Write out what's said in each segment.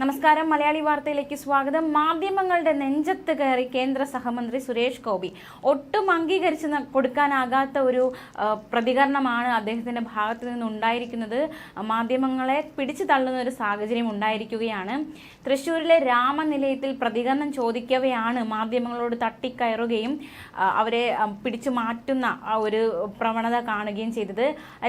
നമസ്കാരം. മലയാളി വാർത്തയിലേക്ക് സ്വാഗതം. മാധ്യമങ്ങളുടെ നെഞ്ചത്ത് കയറി കേന്ദ്ര സഹമന്ത്രി സുരേഷ് ഗോപി ഒട്ടും അംഗീകരിച്ച് കൊടുക്കാനാകാത്ത ഒരു പ്രതികരണമാണ് അദ്ദേഹത്തിന്റെ ഭാഗത്തു നിന്നുണ്ടായിരിക്കുന്നത്. മാധ്യമങ്ങളെ പിടിച്ചു തള്ളുന്ന ഒരു സാഹചര്യം ഉണ്ടായിരിക്കുകയാണ്. തൃശ്ശൂരിലെ രാമനിലയത്തിൽ പ്രതികരണം ചോദിക്കവെയാണ് മാധ്യമങ്ങളോട് തട്ടിക്കയറുകയും അവരെ പിടിച്ചു മാറ്റുന്ന ഒരു പ്രവണത കാണുകയും ചെയ്തത്.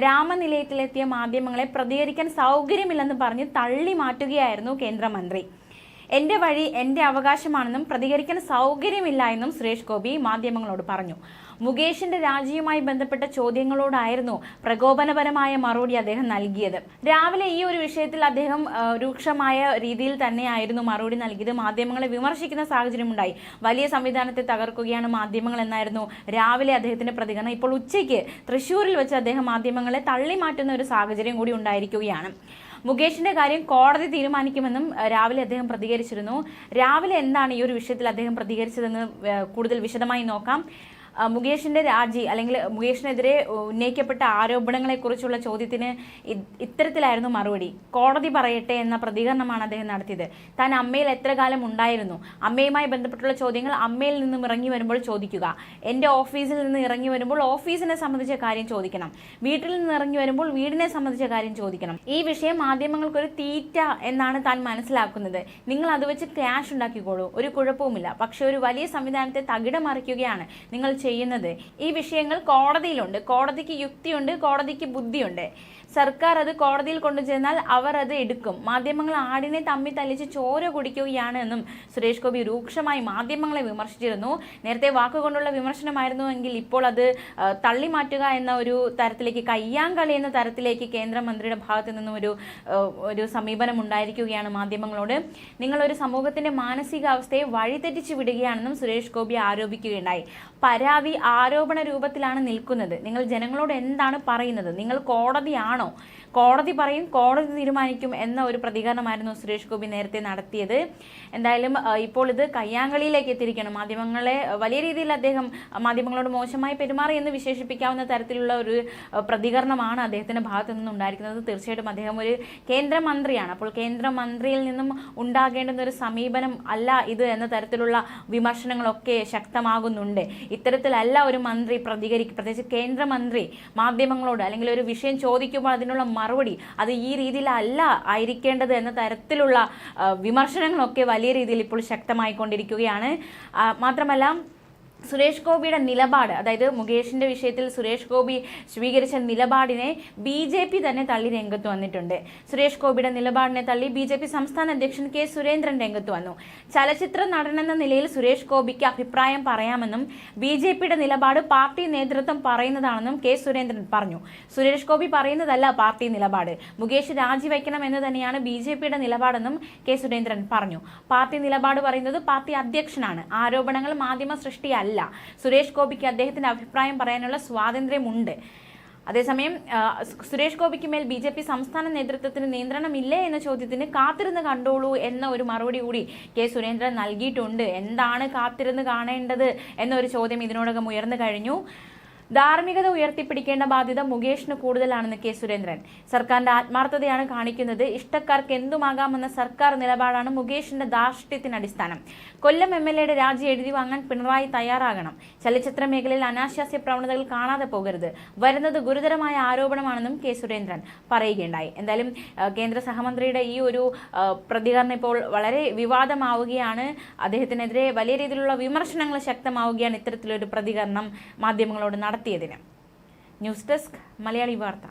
രാമനിലയത്തിലെത്തിയ മാധ്യമങ്ങളെ പ്രതികരിക്കാൻ സൗകര്യമില്ലെന്ന് പറഞ്ഞ് തള്ളി മാറ്റുകയായിരുന്നു കേന്ദ്രമന്ത്രി. എന്റെ വഴി എന്റെ അവകാശമാണെന്നും പ്രതികരിക്കാൻ സൗകര്യമില്ല എന്നും സുരേഷ് ഗോപി മാധ്യമങ്ങളോട് പറഞ്ഞു. മുകേഷിന്റെ രാജിയുമായി ബന്ധപ്പെട്ട ചോദ്യങ്ങളോടായിരുന്നു പ്രകോപനപരമായ മറുപടി അദ്ദേഹം നൽകിയത്. രാവിലെ ഈ ഒരു വിഷയത്തിൽ അദ്ദേഹം രൂക്ഷമായ രീതിയിൽ തന്നെയായിരുന്നു മറുപടി നൽകിയത്. മാധ്യമങ്ങളെ വിമർശിക്കുന്ന സാഹചര്യമുണ്ടായി. വലിയ സംവിധാനത്തെ തകർക്കുകയാണ് മാധ്യമങ്ങൾ എന്നായിരുന്നു രാവിലെ അദ്ദേഹത്തിന്റെ പ്രതികരണം. ഇപ്പോൾ ഉച്ചയ്ക്ക് തൃശ്ശൂരിൽ വെച്ച് അദ്ദേഹം മാധ്യമങ്ങളെ തള്ളി മാറ്റുന്ന ഒരു സാഹചര്യം കൂടി ഉണ്ടായിരിക്കുകയാണ്. മുകേഷിന്റെ കാര്യം കോടതി തീരുമാനിക്കുമെന്നും രാവിലെ അദ്ദേഹം പ്രതികരിച്ചിരുന്നു. രാവിലെ എന്താണ് ഈ ഒരു വിഷയത്തിൽ അദ്ദേഹം പ്രതികരിച്ചതെന്ന് കൂടുതൽ വിശദമായി നോക്കാം. മുകേഷിന്റെ രാജി അല്ലെങ്കിൽ മുകേഷിനെതിരെ ഉന്നയിക്കപ്പെട്ട ആരോപണങ്ങളെക്കുറിച്ചുള്ള ചോദ്യത്തിന് ഇത്തരത്തിലായിരുന്നു മറുപടി. കോടതി പറയട്ടെ എന്ന പ്രതികരണമാണ് അദ്ദേഹം നടത്തിയത്. താൻ അമ്മയിൽ എത്ര കാലം ഉണ്ടായിരുന്നു, അമ്മയുമായി ബന്ധപ്പെട്ടുള്ള ചോദ്യങ്ങൾ അമ്മയിൽ നിന്നും ഇറങ്ങി വരുമ്പോൾ ചോദിക്കുക, എൻ്റെ ഓഫീസിൽ നിന്ന് ഇറങ്ങി വരുമ്പോൾ ഓഫീസിനെ സംബന്ധിച്ച കാര്യം ചോദിക്കണം, വീട്ടിൽ നിന്ന് ഇറങ്ങി വരുമ്പോൾ വീടിനെ സംബന്ധിച്ച കാര്യം ചോദിക്കണം. ഈ വിഷയം മാധ്യമങ്ങൾക്കൊരു തീറ്റ എന്നാണ് താൻ മനസ്സിലാക്കുന്നത്. നിങ്ങൾ അത് വെച്ച് ക്യാഷ് ഉണ്ടാക്കിക്കോളൂ, ഒരു കുഴപ്പവുമില്ല. പക്ഷെ ഒരു വലിയ സംവിധാനത്തെ തകിടം മറിക്കുകയാണ് നിങ്ങൾ ചെയ്യുന്നത്. ഈ വിഷയങ്ങൾ കോടതിയിലുണ്ട്, കോടതിക്ക് യുക്തിയുണ്ട്, കോടതിക്ക് ബുദ്ധിയുണ്ട്. സർക്കാർ അത് കോടതിയിൽ കൊണ്ടുചെന്നാൽ അവർ അത് എടുക്കും. മാധ്യമങ്ങൾ ആടിനെ തമ്മി തല്ലിച്ച് ചോര കുടിക്കുകയാണ് എന്നും സുരേഷ് ഗോപി രൂക്ഷമായി മാധ്യമങ്ങളെ വിമർശിച്ചിരുന്നു. നേരത്തെ വാക്കുകൊണ്ടുള്ള വിമർശനമായിരുന്നുവെങ്കിൽ ഇപ്പോൾ അത് തള്ളിമാറ്റുക എന്ന ഒരു തരത്തിലേക്ക്, കയ്യാങ്കളി എന്ന തരത്തിലേക്ക് കേന്ദ്രമന്ത്രിയുടെ ഭാഗത്തു നിന്നും ഒരു സമീപനം ഉണ്ടായിരിക്കുകയാണ് മാധ്യമങ്ങളോട്. നിങ്ങളൊരു സമൂഹത്തിന്റെ മാനസികാവസ്ഥയെ വഴിതെറ്റിച്ചു വിടുകയാണെന്നും സുരേഷ് ഗോപി ആരോപിക്കുകയുണ്ടായി. പരാതി ആരോപണ രൂപത്തിലാണ് നിൽക്കുന്നത്. നിങ്ങൾ ജനങ്ങളോട് എന്താണ് പറയുന്നത്? നിങ്ങൾ കോടതിയാണോ? കോടതി പറയും, കോടതി തീരുമാനിക്കും എന്ന ഒരു പ്രതികരണമായിരുന്നു സുരേഷ് ഗോപി നേരത്തെ നടത്തിയത്. എന്തായാലും ഇപ്പോൾ ഇത് കയ്യാങ്കളിയിലേക്ക് എത്തിയിരിക്കണം. മാധ്യമങ്ങളെ വലിയ രീതിയിൽ അദ്ദേഹം മാധ്യമങ്ങളോട് മോശമായി പെരുമാറി എന്ന് വിശേഷിപ്പിക്കാവുന്ന തരത്തിലുള്ള ഒരു പ്രതികരണമാണ് അദ്ദേഹത്തിന്റെ ഭാഗത്തു നിന്നും ഉണ്ടായിരിക്കുന്നത്. തീർച്ചയായിട്ടും അദ്ദേഹം ഒരു കേന്ദ്രമന്ത്രിയാണ്. അപ്പോൾ കേന്ദ്രമന്ത്രിയിൽ നിന്നും ഉണ്ടാകേണ്ടുന്ന ഒരു സമീപനം അല്ല ഇത് എന്ന തരത്തിലുള്ള വിമർശനങ്ങളൊക്കെ ശക്തമാകുന്നുണ്ട്. ഇത്തരത്തിലല്ല ഒരു മന്ത്രി പ്രതികരിക്കും, പ്രത്യേകിച്ച് കേന്ദ്രമന്ത്രി മാധ്യമങ്ങളോട് അല്ലെങ്കിൽ ഒരു വിഷയം ചോദിക്കുമ്പോൾ അതിനുള്ള മറുപടി അത് ഈ രീതിയിലല്ല ആയിരിക്കേണ്ടത് എന്ന തരത്തിലുള്ള വിമർശനങ്ങളൊക്കെ വലിയ രീതിയിൽ ഇപ്പോൾ ശക്തമായിക്കൊണ്ടിരിക്കുകയാണ്. മാത്രമല്ല സുരേഷ് ഗോപിയുടെ നിലപാട്, അതായത് മുകേഷിന്റെ വിഷയത്തിൽ സുരേഷ് ഗോപി സ്വീകരിച്ച നിലപാടിനെ BJP തന്നെ തള്ളി രംഗത്ത് വന്നിട്ടുണ്ട്. സുരേഷ് ഗോപിയുടെ നിലപാടിനെ തള്ളി BJP സംസ്ഥാന അധ്യക്ഷൻ K. സുരേന്ദ്രൻ രംഗത്ത് വന്നു. ചലച്ചിത്ര നടനെന്ന നിലയിൽ സുരേഷ് ഗോപിക്ക് അഭിപ്രായം പറയാമെന്നും BJPയുടെ നിലപാട് പാർട്ടി നേതൃത്വം പറയുന്നതാണെന്നും K. സുരേന്ദ്രൻ പറഞ്ഞു. സുരേഷ് ഗോപി പറയുന്നതല്ല പാർട്ടി നിലപാട്, മുകേഷ് രാജിവെക്കണം എന്ന് തന്നെയാണ് BJPയുടെ നിലപാടെന്നും K. സുരേന്ദ്രൻ പറഞ്ഞു. പാർട്ടി നിലപാട് പറയുന്നത് പാർട്ടി അധ്യക്ഷനാണ്. ആരോപണങ്ങൾ മാധ്യമ സൃഷ്ടിയല്ല. സുരേഷ് ഗോപിക്ക് അദ്ദേഹത്തിന്റെ അഭിപ്രായം പറയാനുള്ള സ്വാതന്ത്ര്യമുണ്ട്. അതേസമയം സുരേഷ് ഗോപിക്ക് മേൽ BJP സംസ്ഥാന നേതൃത്വത്തിന് നിയന്ത്രണമില്ലേ എന്ന ചോദ്യത്തിന് കാത്തിരുന്ന് കണ്ടോളൂ എന്ന ഒരു മറുപടി കൂടി K. സുരേന്ദ്രൻ നൽകിയിട്ടുണ്ട്. എന്താണ് കാത്തിരുന്ന് കാണേണ്ടത് എന്നൊരു ചോദ്യം ഇതിനോടകം ഉയർന്നു കഴിഞ്ഞു. ധാർമ്മികത ഉയർത്തിപ്പിടിക്കേണ്ട ബാധ്യത മുകേഷിന് കൂടുതലാണെന്ന് K. സുരേന്ദ്രൻ. സർക്കാരിന്റെ ആത്മാർത്ഥതയാണ് കാണിക്കുന്നത്. ഇഷ്ടക്കാർക്ക് എന്തുമാകാമെന്ന സർക്കാർ നിലപാടാണ് മുകേഷിന്റെ ധാർഷ്ട്യത്തിന് അടിസ്ഥാനം. കൊല്ലം MLAയുടെ രാജി എഴുതി വാങ്ങാൻ പിണറായി തയ്യാറാകണം. ചലച്ചിത്ര മേഖലയിൽ അനാശാസ്യ പ്രവണതകൾ കാണാതെ പോകരുത്. വരുന്നത് ഗുരുതരമായ ആരോപണമാണെന്നും K. സുരേന്ദ്രൻ പറയുകയുണ്ടായി. എന്തായാലും കേന്ദ്ര സഹമന്ത്രിയുടെ ഈ ഒരു പ്രതികരണം ഇപ്പോൾ വളരെ വിവാദമാവുകയാണ്. അദ്ദേഹത്തിനെതിരെ വലിയ രീതിയിലുള്ള വിമർശനങ്ങൾ ശക്തമാവുകയാണ് ഇത്തരത്തിലൊരു പ്രതികരണം മാധ്യമങ്ങളോട് നടത്തിയതിന്. ന്യൂസ് ഡെസ്ക് മലയാളി വാർത്ത.